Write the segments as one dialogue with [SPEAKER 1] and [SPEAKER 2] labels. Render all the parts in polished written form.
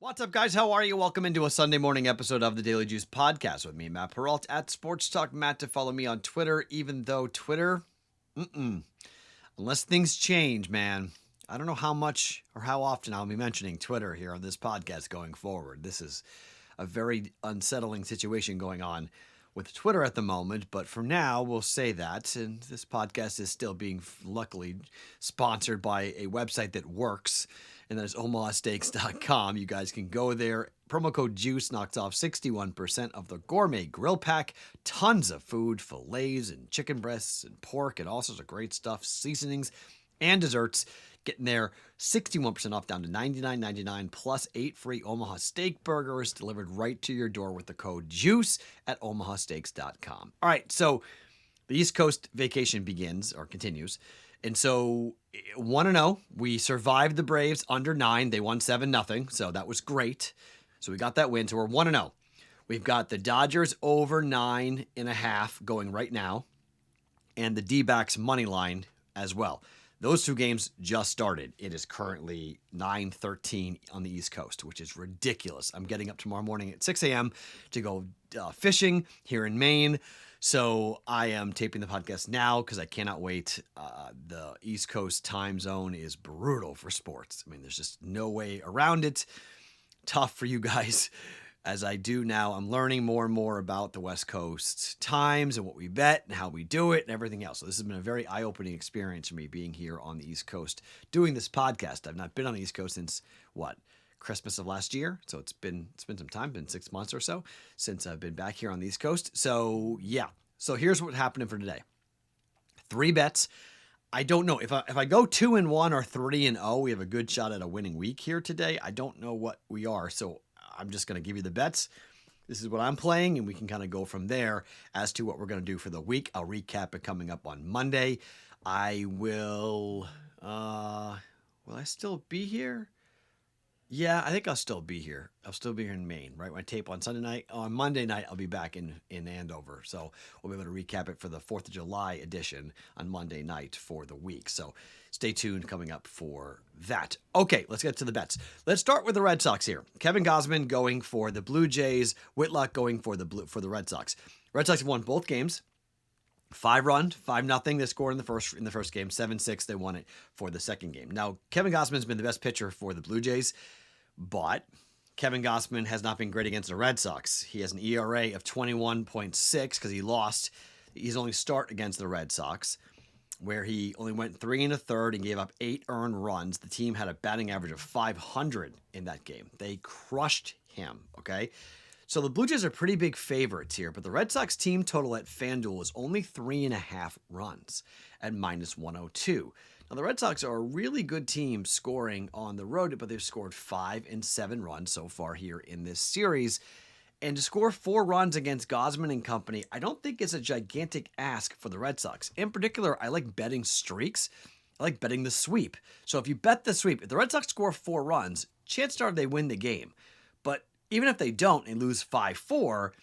[SPEAKER 1] What's up, guys? How are you? Welcome into a Sunday morning episode of the Daily Juice podcast with me, Matt Perrault, at Sports Talk Matt, to follow me on Twitter, even though Twitter, unless things change, man, I don't know how much or how often I'll be mentioning Twitter here on this podcast going forward. This is a very unsettling situation going on with Twitter at the moment, but for now, we'll say that. And this podcast is still being luckily sponsored by a website that works, and that is omahasteaks.com. You guys can go there. Promo code JUICE knocks off 61% of the gourmet grill pack. Tons of food, fillets and chicken breasts and pork and all sorts of great stuff, seasonings and desserts. Getting there 61% off, down to $99.99 plus 8 free Omaha Steak burgers delivered right to your door with the code JUICE at omahasteaks.com. All right, so the East Coast vacation begins or continues. And so 1-0, we survived the Braves under 9. They won 7-0, so that was great. So we got that win, so we're 1-0. We've got the Dodgers over 9.5 going right now, and the D-backs money line as well. Those two games just started. It is currently 9:13 on the East Coast, which is ridiculous. I'm getting up tomorrow morning at 6 a.m. to go fishing here in Maine. So I am taping the podcast now because I cannot wait. The East Coast time zone is brutal for sports. I mean, there's just no way around it. Tough for you guys. As I do now, I'm learning more and more about the West Coast times and what we bet and how we do it and everything else. So this has been a very eye-opening experience for me being here on the East Coast doing this podcast. I've not been on the East Coast since, Christmas of last year. So it's been some time, been 6 months or so since I've been back here on the East Coast. So yeah. So here's what's happening for today. 3 bets. I don't know if I go 2-1 or 3-0, we have a good shot at a winning week here today. I don't know what we are. So I'm just going to give you the bets. This is what I'm playing, and we can kind of go from there as to what we're going to do for the week. I'll recap it coming up on Monday. I will I still be here? Yeah, I think I'll still be here. I'll still be here in Maine, right? When I tape on Sunday night. On Monday night, I'll be back in Andover. So we'll be able to recap it for the 4th of July edition on Monday night for the week. So stay tuned coming up for that. Okay, let's get to the bets. Let's start with the Red Sox here. Kevin Gausman going for the Blue Jays. Whitlock going for the Red Sox. Red Sox have won both games. 5-run, 5-0. They scored in the first game. 7-6. They won it for the second game. Now, Kevin Gausman's been the best pitcher for the Blue Jays, but Kevin Gausman has not been great against the Red Sox. He has an ERA of 21.6 because he lost his only start against the Red Sox, where he only went 3 1/3 and gave up 8 earned runs. The team had a batting average of 500 in that game. They crushed him, okay? So the Blue Jays are pretty big favorites here, but the Red Sox team total at FanDuel is only 3.5 runs at -102. Now, the Red Sox are a really good team scoring on the road, but they've scored 5 and 7 runs so far here in this series. And to score 4 runs against Gausman and company, I don't think it's a gigantic ask for the Red Sox. In particular, I like betting streaks. I like betting the sweep. So if you bet the sweep, if the Red Sox score 4 runs, chances are they win the game. But even if they don't and lose 5-4,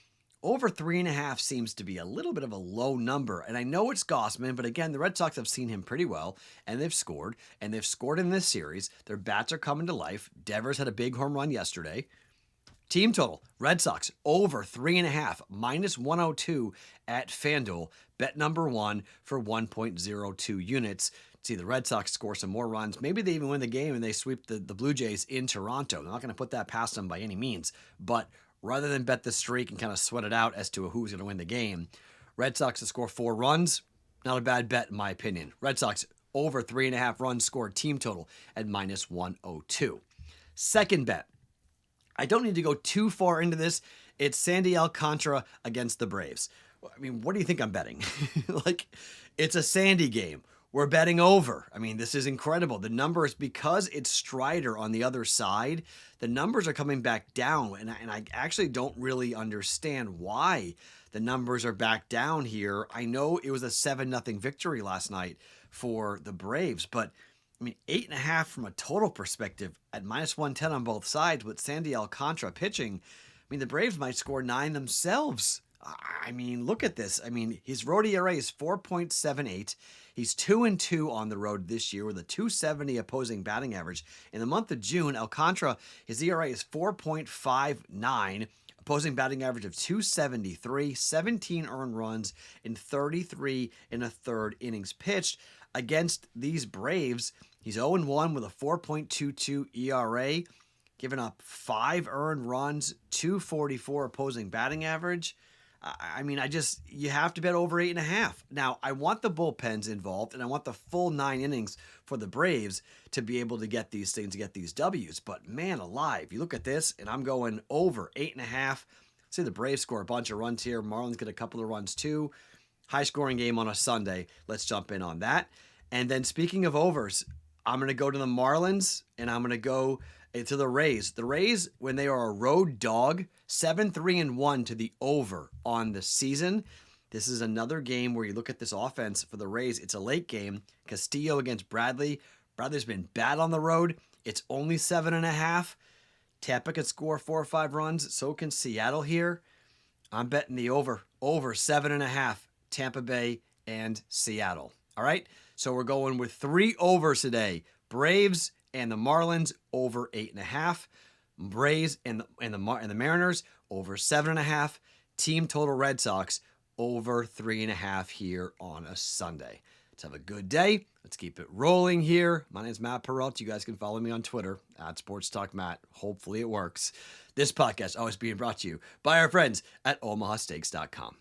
[SPEAKER 1] over 3.5 seems to be a little bit of a low number. And I know it's Gausman, but again, the Red Sox have seen him pretty well, and they've scored in this series. Their bats are coming to life. Devers had a big home run yesterday. Team total, Red Sox over 3.5, -102 at FanDuel. Bet number 1 for 1.02 units. See the Red Sox score some more runs. Maybe they even win the game and they sweep the Blue Jays in Toronto. They're not going to put that past them by any means. But rather than bet the streak and kind of sweat it out as to who's going to win the game, Red Sox to score 4 runs, not a bad bet in my opinion. Red Sox over 3.5 runs scored team total at -102. Second bet. I don't need to go too far into this. It's Sandy Alcantara against the Braves. I mean, what do you think I'm betting? It's a Sandy game. We're betting over. I mean, this is incredible. The numbers, because it's Strider on the other side, the numbers are coming back down. And I actually don't really understand why the numbers are back down here. I know it was a 7-0 victory last night for the Braves, but I mean, 8.5 from a total perspective at -110 on both sides with Sandy Alcantara pitching. I mean, the Braves might score 9 themselves. I mean, look at this. I mean, his road ERA is 4.78. He's 2-2 on the road this year with a 270 opposing batting average. In the month of June, Alcantara, his ERA is 4.59, opposing batting average of 273, 17 earned runs in 33 and a third innings pitched. Against these Braves, he's 0-1 with a 4.22 ERA, giving up 5 earned runs, 244 opposing batting average. I mean, you have to bet over 8.5. Now, I want the bullpens involved, and I want the full 9 innings for the Braves to be able to get these things, to get these W's. But man alive, you look at this, and I'm going over 8.5. Say the Braves score a bunch of runs here. Marlins get a couple of runs too. High scoring game on a Sunday. Let's jump in on that. And then speaking of overs, I'm going to go to the Marlins, and I'm going to go to the Rays. The Rays, when they are a road dog, 7-3-1 to the over on the season. This is another game where you look at this offense for the Rays. It's a late game. Castillo against Bradley. Bradley's been bad on the road. It's only 7.5. Tampa can score 4 or 5 runs. So can Seattle here. I'm betting the over 7.5. Tampa Bay and Seattle. All right. So we're going with 3 overs today. Braves and the Marlins over 8.5. Braves and the Mariners over 7.5. Team total Red Sox over 3.5 here on a Sunday. Let's have a good day. Let's keep it rolling here. My name is Matt Perrault. You guys can follow me on Twitter at SportsTalkMatt. Hopefully it works. This podcast always being brought to you by our friends at OmahaSteaks.com.